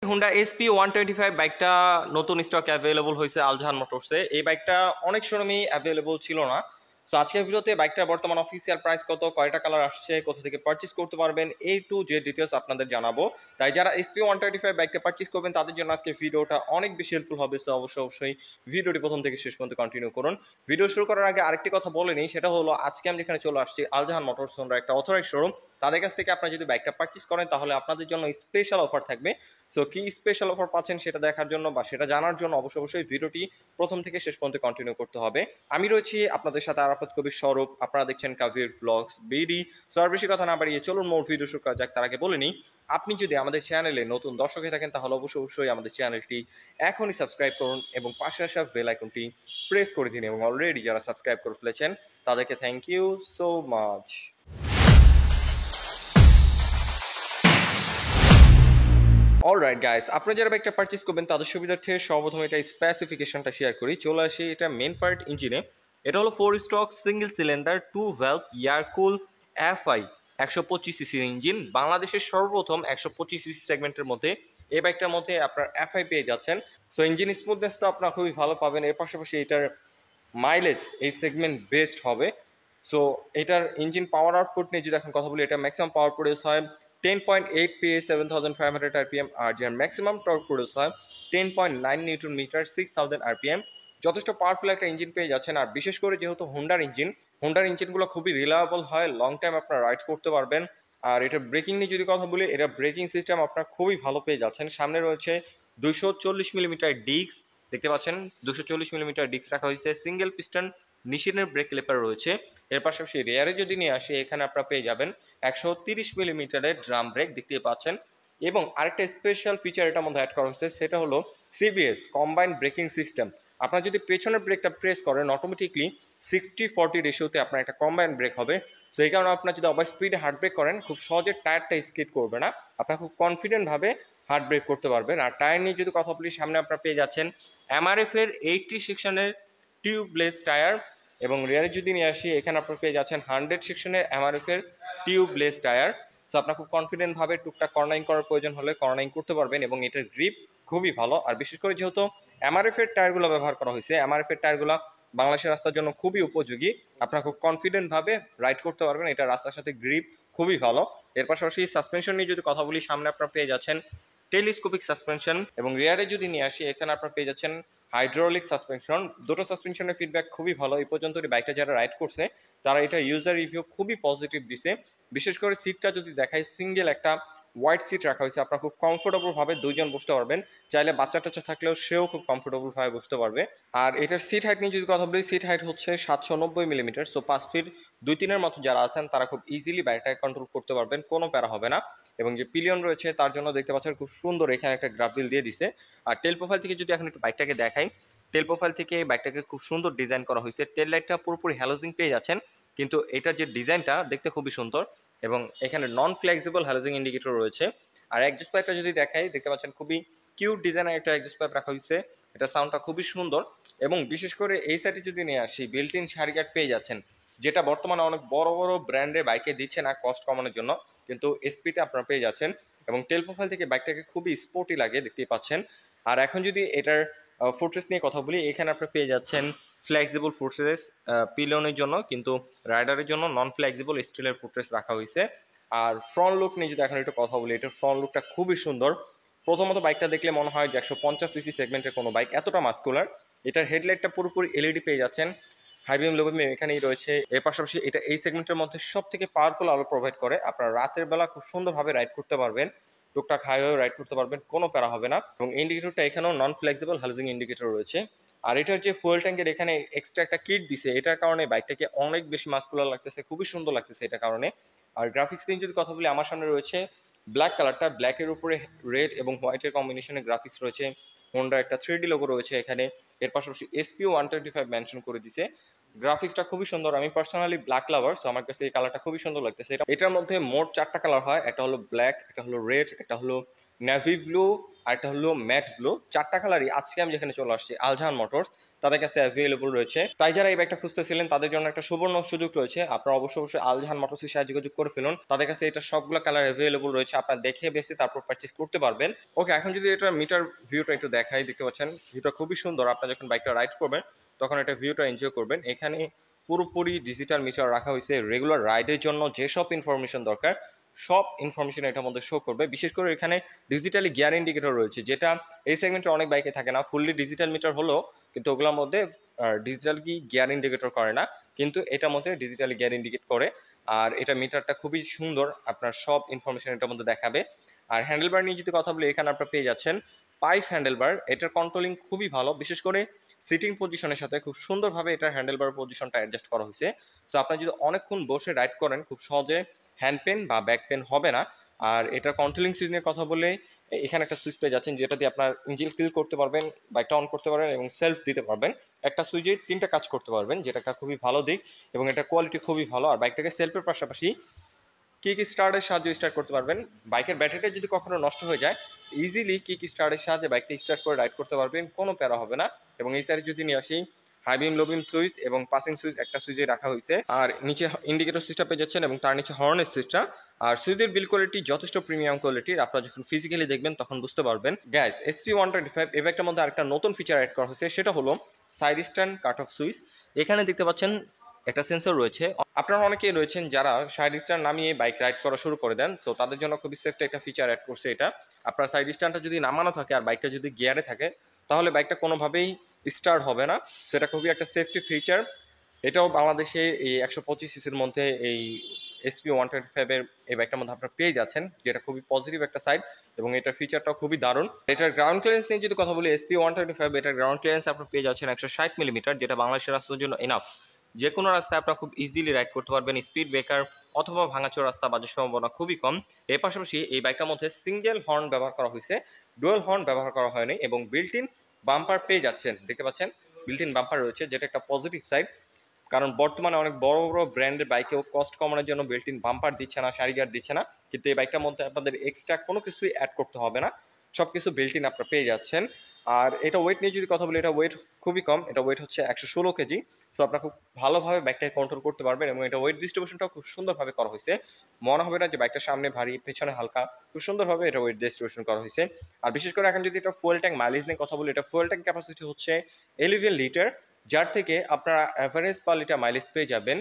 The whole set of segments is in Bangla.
হুন্ডা SP125 বাইকটা নতুন স্টক অ্যাভেলেবল হয়েছে আলজাহান মোটরসে। এই বাইকটা অনেক শোরুমে অ্যাভেলেবল ছিল না। তো আজকের ভিডিওতে বাইকটার বর্তমান অফিসিয়াল প্রাইস কত, কয়টা কালার আসছে, কোথা থেকে পারচেজ করতে পারবেন, এই টু যে ডিটেলস আপনাদের জানাবো। তাই যারা SP125 বাইকটা পারচেজ করবেন তাদের জন্য আজকে ভিডিওটা অনেক বেশি হেল্পফুল হবে। সো অবশ্যই ভিডিওটি প্রথম থেকে শেষ পর্যন্ত কন্টিনিউ করুন। ভিডিও শুরু করার আগে আরেকটি কথা বলে নিই, সেটা হলো আজকে আমি যেখানে চলে আসছি আলজাহান মোটরস হোন্ডা একটা অথরাইজড শোরুম। তাদের কাছ থেকে আপনারা যদি বাইকটা পারচেজ করেন তাহলে আপনাদের জন্য স্পেশাল অফার থাকবে। সো কি স্পেশাল অফার পাচ্ছেন সেটা দেখার জন্য বা সেটা জানার জন্য অবশ্যই ভিডিওটি প্রথম থেকে শেষ পর্যন্ত কন্টিনিউ করতে হবে। আমি রয়েছি আপনাদের সাথে আরাফাত কবির স্বরূপ, আপনারা দেখছেন কাভির ব্লগস বিডি। সো আর বেশি কথা না বাড়িয়ে চলুন মোর ভিডিও শুরু করা যাক। তার আগে বলে নিই, আপনি যদি আমাদের চ্যানেলে নতুন দর্শক হয়ে থাকেন তাহলে অবশ্যই আমাদের চ্যানেলটি এখনই সাবস্ক্রাইব করুন এবং পাশে আসা বেল আইকনটি প্রেস করে দিন। এবং অলরেডি যারা সাবস্ক্রাইব করে ফেলেছেন তাদেরকে thank you so much. Alright guys, আপনারা যারা বাইকটা পারচেজ করবেন তাদের সুবিধার্থে সর্বপ্রথম এটা স্পেসিফিকেশনটা শেয়ার করি। চলে আসি এটা মেন পার্ট ইঞ্জিনে। এটা হলো 4 stroke single cylinder 2 valve air cool FI 125 সিসির ইঞ্জিন। বাংলাদেশের সর্বপ্রথম 125 সিসি সেগমেন্টের মধ্যে এই বাইকটার মধ্যে আপনার এফআই পেয়ে যাচ্ছেন। সো ইঞ্জিন স্মুথনেসটা আপনারা খুবই ভালো পাবেন। এর পাশাপাশি এটার মাইলেজ এই সেগমেন্ট বেস্ট হবে। সো এটার ইঞ্জিন পাওয়ার আউটপুট নিয়ে যদি এখন কথা বলি, এটা ম্যাক্সিমাম পাওয়ার প্রডিউস হয় 10.8 PS 7500 RPM, আর যার ম্যাক্সিমাম টর্ক প্রডিউস হয় 10.9 নিউটন মিটার 6000 RPM। যথেষ্ট পাওয়ারফুল একটা ইঞ্জিন পেয়ে যাচ্ছেন। আর বিশেষ করে যেহেতু হোন্ডার ইঞ্জিনগুলো খুবই রিলায়েবল হয়, লং টাইম আপনারা রাইড করতে পারবেন। আর এটা ব্রেকিং নিয়ে যদি কথা বলি, এটা ব্রেকিং সিস্টেম আপনারা খুবই ভালো পেয়ে যাচ্ছেন। সামনে রয়েছে 240 মিলিমিটার ডিস্ক, দেখতে পাচ্ছেন 240 মিলিমিটার ডিস্ক রাখা হয়েছে। সিঙ্গেল পিস্টন নিশিনের ব্রেক লিভার রয়েছে। এর পাশাপাশি রেয়ারে যদি নিয়ে আসি, এখানে আপনারা পেয়ে যাবেন 130 মিলিমিটারের ড্রাম ব্রেক, দেখতে পাচ্ছেন। এবং আরেকটা স্পেশাল ফিচার এটার মধ্যে অ্যাড করা হয়েছে, সেটা হলো সিবিএস কম্বাইন্ড ব্রেকিং সিস্টেম। আপনারা যদি পেছনের ব্রেকটা প্রেস করেন অটোমেটিকলি 60-40 রেশিওতে আপনার একটা কম্বাইন্ড ব্রেক হবে। সো এই কারণে আপনার যদি ওভার স্পিডে হার্ড ব্রেক করেন খুব সহজে টায়ারটা স্কিড করবে না, আপনারা খুব কনফিডেন্টভাবে হার্ড ব্রেক করতে পারবেন। আর টায়ার নিয়ে যদি কথা বলি, সামনে আপনারা পেয়ে যাচ্ছেন এমআরএফ এর 80 সেকশনের টিউবলেস টায়ার। এবং রিয়ারে যদি নিয়ে আসি, এখানে আপনারা পেয়ে যাচ্ছেন 100 সেকশনের এমআরএফ এর টিউবলেস টায়ার। সো আপনার খুব কনফিডেন্টভাবে টুকটাক কর্নারিং করার প্রয়োজন হলে কর্নারিং করতে পারবেন। এবং এটার গ্রিপ খুবই ভালো। আর বিশেষ করে যেহেতু এমআরএফ এর টায়ারগুলো ব্যবহার করা হয়েছে, এমআরএফ এর টায়ারগুলো বাংলাদেশের রাস্তার জন্য খুবই উপযোগী, আপনারা খুব কনফিডেন্টভাবে রাইড করতে পারবেন। এটা রাস্তার সাথে গ্রিপ খুবই ভালো। এর পাশাপাশি সাসপেনশন নিয়ে যদি কথা বলি, সামনে আপনারা পেয়ে যাচ্ছেন টেলিস্কোপিক সাসপেনশন। এবং রিয়ারে যদি নিয়ে আসি, এখানে আপনারা পেয়ে যাচ্ছেন হাইড্রোলিক সাসপেনশন। দুটো সাসপেনশনের ফিডব্যাক খুবই ভালো। এই পর্যন্ত বাইকটা যারা রাইড করছে তারা এটা ইউজার রিভিউ খুবই পজিটিভ দিছে। বিশেষ করে সিটটা যদি দেখায়, সিঙ্গেল একটা হোয়াইট সিট রাখা হয়েছে, আপনারা খুব কমফোর্টেবল ভাবে দুইজন বসতে পারবেন। চাইলে বাচ্চা টাচ্চা থাকলেও সেও খুব কমফোর্টেবল ভাবে বসতে পারবে। আর এটার সিট হাইট নিয়ে যদি কথা বলি, সিট হাইট হচ্ছে 790 মিলিমিটার। সো 5 ফিট 2-3-এর মতো যারা আছেন তারা খুব ইজিলি বাইকটাকে কন্ট্রোল করতে পারবেন, কোনো প্যারা হবে না। এবং যে পিলিয়ন রয়েছে তার জন্য দেখতে পাচ্ছেন খুব সুন্দর এখানে একটা গ্রাফিল দিয়ে দিছে। আর টেল প্রোফাইল থেকে যদি এখন একটু বাইকটাকে দেখাই, টেল প্রোফাইল থেকে বাইকটাকে খুব সুন্দর ডিজাইন করা হয়েছে। টেল লাইটটা পুরোপুরি হ্যালোজিং পেয়ে যাচ্ছেন, কিন্তু এটার যে ডিজাইনটা দেখতে খুবই সুন্দর। এবং এখানে নন ফ্লেক্সিবল হ্যালোজিং ইন্ডিকেটর রয়েছে। আর এক্সস্ট পাইপটা যদি দেখাই, দেখতে পাচ্ছেন খুবই কিউট ডিজাইনের একটা এক্সস্ট পাইপ রাখা হয়েছে। এটা সাউন্ডটা খুবই সুন্দর। এবং বিশেষ করে এই সাইডে যদি নিয়ে আসি, বিল্ট ইন শাড়ি গার্ড পেয়ে যাচ্ছেন, যেটা বর্তমানে অনেক বড় বড় ব্র্যান্ডে বাইকে দিচ্ছে না কস্ট কমানোর জন্য, কিন্তু এসপিতে আপনারা পেয়ে যাচ্ছেন। এবং টেল প্রোফাইল থেকে বাইকটাকে খুবই স্পোর্টি লাগে, দেখতেই পাচ্ছেন। আর এখন যদি এটার ফুটরেস্ট নিয়ে কথা বলি, এখানে আপনারা পেয়ে যাচ্ছেন ফ্লেক্সিবল ফুটরেস্ট পিলিয়নের জন্য, কিন্তু রাইডারের জন্য নন ফ্লেক্সিবল স্টিলের ফুটরেস্ট রাখা হয়েছে। আর ফ্রন্ট লুক নিয়ে যদি এখন একটু কথা বলি, এটার ফ্রন্ট লুকটা খুবই সুন্দর। প্রথমত বাইকটা দেখলে মনে হয় যে 150 সিসি সেগমেন্টের কোনো বাইক, এতটা মাস্কুলার। এটার হেডলাইটটা পুরোপুরি এলইডি পেয়ে যাচ্ছেন, হাই বিম লো বিম এখানেই রয়েছে। এর পাশাপাশি এটা এই সেগমেন্টের মধ্যে সব থেকে পাওয়ারফুল আলো প্রোভাইড করে, আপনারা রাতের বেলা খুব সুন্দরভাবে রাইড করতে পারবেন, টুকটাক হাইওয়ে রাইড করতে পারবেন, কোনো প্যারা হবে না। এবং ইন্ডিকেটরটা এখানেও নন ফ্লেক্সিবল হ্যালোজিং ইন্ডিকেটর রয়েছে। আর এটার যে ফুয়েল ট্যাঙ্কের এখানে এক্সট্রা একটা কিট দিছে, এটার কারণে বাইকটাকে অনেক বেশি মাস্কুলার লাগতেছে, খুবই সুন্দর লাগতেছে এটার কারণে। আর গ্রাফিক্স নিয়ে যদি কথা বলি, আমার সামনে রয়েছে ব্ল্যাক কালারটা, ব্ল্যাকের উপরে রেড এবং হোয়াইটের কম্বিনেশনে গ্রাফিক্স রয়েছে। হোন্ডা একটা 3D লোগো রয়েছে এখানে। এর পাশাপাশি SP125 মেনশন করে দিছে। গ্রাফিক্সটা খুবই সুন্দর। আমি পার্সোনালি ব্ল্যাক লাভার, সো আমার কাছে এই কালারটা খুবই সুন্দর লাগতেছে। এটার মধ্যে মোট 4টা কালার হয়, একটা হলো ব্ল্যাক, একটা হলো রেড, একটা হলো নেভি ব্লু, আর একটা হলো ম্যাট ব্লু। 4টা কালারই আজকে আমি যেখানে চলে আসছি আলজাহান মোটরস, তাদের কাছে অ্যাভেলেবল রয়েছে। তাই যারা এই বাইকটা খুঁজতেছিলেন তাদের জন্য একটা সুবর্ণ সুযোগ রয়েছে, আপনারা অবশ্যই আলজাহান মোটরসের সাথে যোগাযোগ করে ফেলুন। তাদের কাছে এটা সবগুলো কালার অ্যাভেলেবল রয়েছে, আপনারা দেখে বেছে তারপর পারচেজ করতে পারবেন। ওকে, এখন যদি এটা মিটার ভিউটা একটু দেখাই, দেখতে পাচ্ছেন ভিউটা খুবই সুন্দর। আপনারা যখন বাইকটা রাইড করবেন তখন এটা ভিউটা এনজয় করবেন। এখানে পুরোপুরি ডিজিটাল মিটার রাখা হয়েছে, রেগুলার রাইডের জন্য যেসব ইনফরমেশন দরকার সব ইনফরমেশন এটার মধ্যে শো করবে। বিশেষ করে এখানে ডিজিটালি গিয়ার ইন্ডিকেটর রয়েছে, যেটা এই সেগমেন্টে অনেক বাইকে থাকে না। ফুললি ডিজিটাল মিটার হলো কিন্তু ওগুলোর মধ্যে ডিজিটাল কি গিয়ার ইন্ডিকেটর করে না, কিন্তু এটার মধ্যে ডিজিটালি গিয়ার ইন্ডিকেট করে। আর এটা মিটারটা খুবই সুন্দর, আপনার সব ইনফরমেশন এটার মধ্যে দেখাবে। আর হ্যান্ডেলবার নিয়ে যদি কথা বলি, এখানে আপনারা পেয়ে যাচ্ছেন পাইপ হ্যান্ডেলবার। এটার কন্ট্রোলিং খুবই ভালো, বিশেষ করে সিটিং পজিশনের সাথে খুব সুন্দরভাবে এটার হ্যান্ডেলবার পজিশনটা অ্যাডজাস্ট করা হয়েছে। সো আপনি যদি অনেকক্ষণ বসে রাইড করেন খুব সহজে হ্যান্ড পেন বা ব্যাক পেন হবে না। আর এটার কন্ট্রোলিং সুইচের কথা বলে এখানে একটা সুইচ পেয়ে যাচ্ছেন, যেটা দিয়ে আপনার ইঞ্জিন ফিল করতে পারবেন, বাইকটা অন করতে পারবেন এবং সেলফ দিতে পারবেন। একটা সুইচে 3টা কাজ করতে পারবেন, যেটা একটা খুবই ভালো দিক এবং এটা কোয়ালিটি খুবই ভালো। আর বাইকটাকে সেলফের পাশাপাশি কিক স্টার্টের সাহায্যে স্টার্ট করতে পারবেন। বাইকের ব্যাটারিটা যদি কখনো নষ্ট হয়ে যায় ইজিলি কিক স্টার্টের সাহায্যে বাইকটা স্টার্ট করে রাইড করতে পারবেন, কোনো প্যারা হবে না। এবং এই সাইডে যদি নিয়ে আসি, হাই বিম লো বিম সুইচ এবং পাসিং সুইচ একটা সুইচে রাখা হয়েছে। আর নিচে ইন্ডিকেটর সুইচটা পেয়ে যাচ্ছেন এবং তার নিচে হর্নের সুইচটা। আর সুইচের বিল কোয়ালিটি যথেষ্ট প্রিমিয়াম কোয়ালিটির, আপনারা যখন ফিজিক্যালি দেখবেন তখন বুঝতে পারবেন। গ্যাস SP125 এই বাইকটার মধ্যে আরেকটা নতুন ফিচার অ্যাড করা হয়েছে, সেটা হলো side stand cut off switch. এখানে দেখতে পাচ্ছেন একটা সেন্সর রয়েছে। আপনারা অনেকেই রয়েছেন যারা সাইড স্ট্যান্ড নামিয়ে বাইক রাইড করা শুরু করে দেন, সো তাদের জন্য খুবই সেফটি একটা ফিচার অ্যাড করছে এটা। আপনার সাইড স্ট্যান্ডটা যদি নামানো থাকে আর বাইকটা যদি গিয়ারে থাকে তাহলে বাইকটা কোনোভাবেই স্টার্ট হবে না, সেটা খুবই একটা সেফটি ফিচার। এটাও বাংলাদেশে এই 125 সিসির মধ্যে এই SP125 এর এই বাইকটার মধ্যে আপনারা পেয়ে যাচ্ছেন, যেটা খুবই পজিটিভ একটা সাইড এবং এটার ফিচারটাও খুবই দারুণ। এটার গ্রাউন্ড ক্লিয়ারেন্স নিয়ে যদি কথা বলি, SP125 এটার গ্রাউন্ড ক্লিয়ারেন্স আপনারা পেয়ে যাচ্ছেন 160 মিলিমিটার, যেটা বাংলাদেশের রাস্তার জন্য এনাফ। যে কোনো রাস্তায় আপনারা খুব ইজিলি রাইড করতে পারবেন, স্পিড ব্রেকার অথবা ভাঙাচোর রাস্তা বাজার সম্ভাবনা খুবই কম। এর পাশাপাশি এই বাইকটার মধ্যে সিঙ্গেল হর্ন ব্যবহার করা হয়েছে, ডুয়াল হর্ন ব্যবহার করা হয়নি এবং বিল্ট ইন বাম্পার পেয়ে যাচ্ছেন। দেখতে পাচ্ছেন বিল্ট ইন বাম্পার রয়েছে, যেটা একটা পজিটিভ সাইড, কারণ বর্তমানে অনেক বড় বড় ব্র্যান্ডের বাইকেও কস্ট কমানোর জন্য বিল্ট ইন বাম্পার দিচ্ছে না, সারি গার্ড দিচ্ছে না, কিন্তু এই বাইকটার মধ্যে আপনাদের এক্সট্রা কোনো কিছুই অ্যাড করতে হবে না, সব কিছু বিল্ট ইন আপনারা পেয়ে যাচ্ছেন। আর এটা ওয়েট নিয়ে যদি কথা বলি, এটা ওয়েট খুবই কম, এটা ওয়েট হচ্ছে 116 কেজি। সো আপনারা খুব ভালোভাবে বাইকটাকে কন্ট্রোল করতে পারবেন এবং এটা ওয়েট ডিস্ট্রিবিউশনটাও খুব সুন্দরভাবে করা হয়েছে। মনে হবে না যে বাইকটা সামনে ভারী পেছনে হালকা, খুব সুন্দরভাবে এটা ওয়েট ডিস্ট্রিবিউশন করা হয়েছে। আর বিশেষ করে এখন যদি এটা ফুয়েল ট্যাঙ্ক মাইলেজ নিয়ে কথা বলি, এটা ফুয়েল ট্যাঙ্ক ক্যাপাসিটি হচ্ছে 11 লিটার, যার থেকে আপনারা অ্যাভারেজ পার লিটার মাইলেজ পেয়ে যাবেন,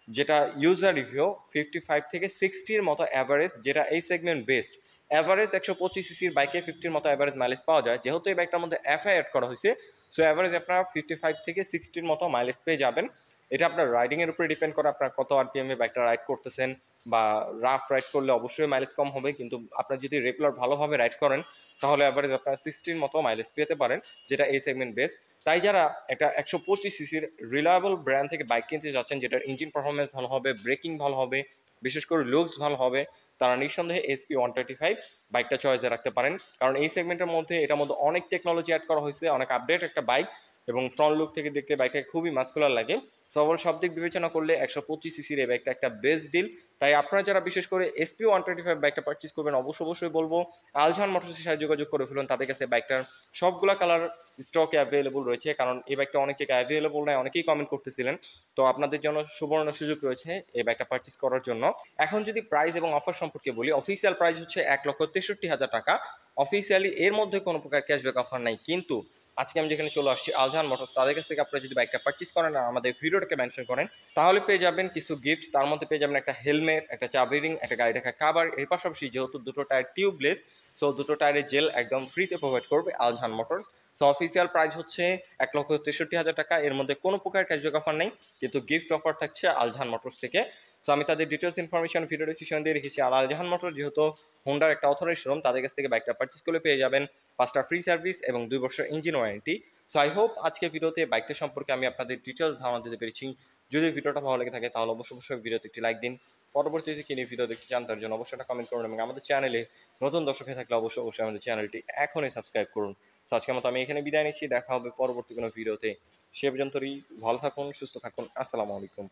যেটা ইউজার রিভিউ 55 থেকে 60-র মতো অ্যাভারেজ, যেটা এই সেগমেন্ট বেস্ট। অ্যাভারেজ 125 সিসির বাইকে 50-র মতো অ্যাভারেজ মাইলেজ পাওয়া যায়, যেহেতু এই বাইকটার মধ্যে এফআই অ্যাড করা হয়েছে, সো অ্যাভারেজ আপনারা 55 থেকে 60-র মতো মাইলেজ পেয়ে যাবেন। এটা আপনার রাইডিং এর উপরে ডিপেন্ড করে, আপনার কত আরপিএম এ বাইকটা রাইড করতেছেন, বা রাফ রাইড করলে অবশ্যই মাইলেজ কম হবে, কিন্তু আপনার যদি রেগুলার ভালোভাবে রাইড করেন তাহলে অ্যাভারেজ আপনারা 60-র মতো মাইলেজ পেতে পারেন, যেটা এই সেগমেন্ট বেস্ট। তাই যারা একটা 125 সিসির রিলায়েবল ব্র্যান্ড থেকে বাইক কিনতে যাচ্ছেন, যেটার ইঞ্জিন পারফরমেন্স ভালো হবে, ব্রেকিং ভালো হবে, বিশেষ করে লুকস ভালো হবে, তারা নিঃসন্দেহে SP125 বাইকটা চয়েসে রাখতে পারেন। কারণ এই সেগমেন্টের মধ্যে এটার মধ্যে অনেক টেকনোলজি অ্যাড করা হয়েছে, অনেক আপডেট একটা বাইক এবং ফ্রন্ট লুক থেকে দেখতে বাইকটা খুবই মাস্কুলার লাগে। সব দিক বিবেচনা করলে 125 সিসির এই বাইকটা একটা বেস্ট ডিল। তাই আপনারা যারা বিশেষ করে SP125 বাইকটা পারচেজ করবেন অবশ্যই বলবো আলজাহান মোটরসের সাথে যোগাযোগ করে ফেলুন। তাদের কাছে বাইকটার সবগুলা কালার স্টকে অ্যাভেলেবল রয়েছে, কারণ এই বাইকটা অনেক জায়গায় অ্যাভেলেবল নয়, অনেকেই কমেন্ট করতেছিলেন। তো আপনাদের জন্য সুবর্ণ সুযোগ রয়েছে এই বাইকটা পারচেজ করার জন্য। এখন যদি প্রাইস এবং অফার সম্পর্কে বলি, অফিসিয়াল প্রাইস হচ্ছে 1,63,000 টাকা। অফিসিয়ালি এর মধ্যে কোনো প্রকার ক্যাশব্যাক অফার নাই, কিন্তু আজকে আমি যেখানে চলে আসছি আলজাহান মোটরস, তাদের কাছ থেকে আপনারা যদি বাইকটা পারচেজ করেন আর আমাদের ভিডিওটাকে মেনশন করেন তাহলে পেয়ে যাবেন কিছু গিফট। তার মধ্যে পেয়ে যাবেন একটা হেলমেট, একটা চাবি রিং, একটা গাড়ি ঢাকা কাভার। এর পাশাপাশি যেহেতু দুটো টায়ার টিউবলেস, সো দুটো টায়ারের জেল একদম ফ্রিতে প্রোভাইড করবে আলজাহান মোটরস। সো অফিসিয়াল প্রাইস হচ্ছে 1,63,000 টাকা, এর মধ্যে কোনো প্রকার ক্যাশব্যাক অফার নেই, কিন্তু গিফট অফার থাকছে আলজাহান মোটরস থেকে। সো আমি তাদের ডিটেলস ইনফরমেশন ভিডিও ডিসক্রিপশন দিয়ে রেখেছি। আর আলজাহান মোটর যেহেতু হোন্ডার একটা অথরাইজড শোরুম, তাদের কাছ থেকে বাইকটা পারচেজ করলে পেয়ে যাবেন 5টা ফ্রি সার্ভিস এবং 2 বছর engine warranty. So I hope আজকে ভিডিওতে বাইকটা সম্পর্কে আমি আপনাদের ডিটেলস ধারণা দিতে পেরেছি। যদি ভিডিওটা ভালো লেগে থাকে তাহলে অবশ্যই ভিডিওতে একটি লাইক দিন। পরবর্তীতে কি নিয়ে ভিডিও দেখতে চান তার জন্য অবশ্যই একটা কমেন্ট করুন এবং আমাদের চ্যানেলে নতুন দর্শক হয়ে থাকলে অবশ্যই আমাদের চ্যানেলটি এখনই সাবস্ক্রাইব করুন। সো আজকের মতো আমি এখানে বিদায় নিচ্ছি, দেখা হবে পরবর্তী কোনো ভিডিওতে। সে পর্যন্তই ভালো থাকুন, সুস্থ থাকুন, আসসালামু আলাইকুম।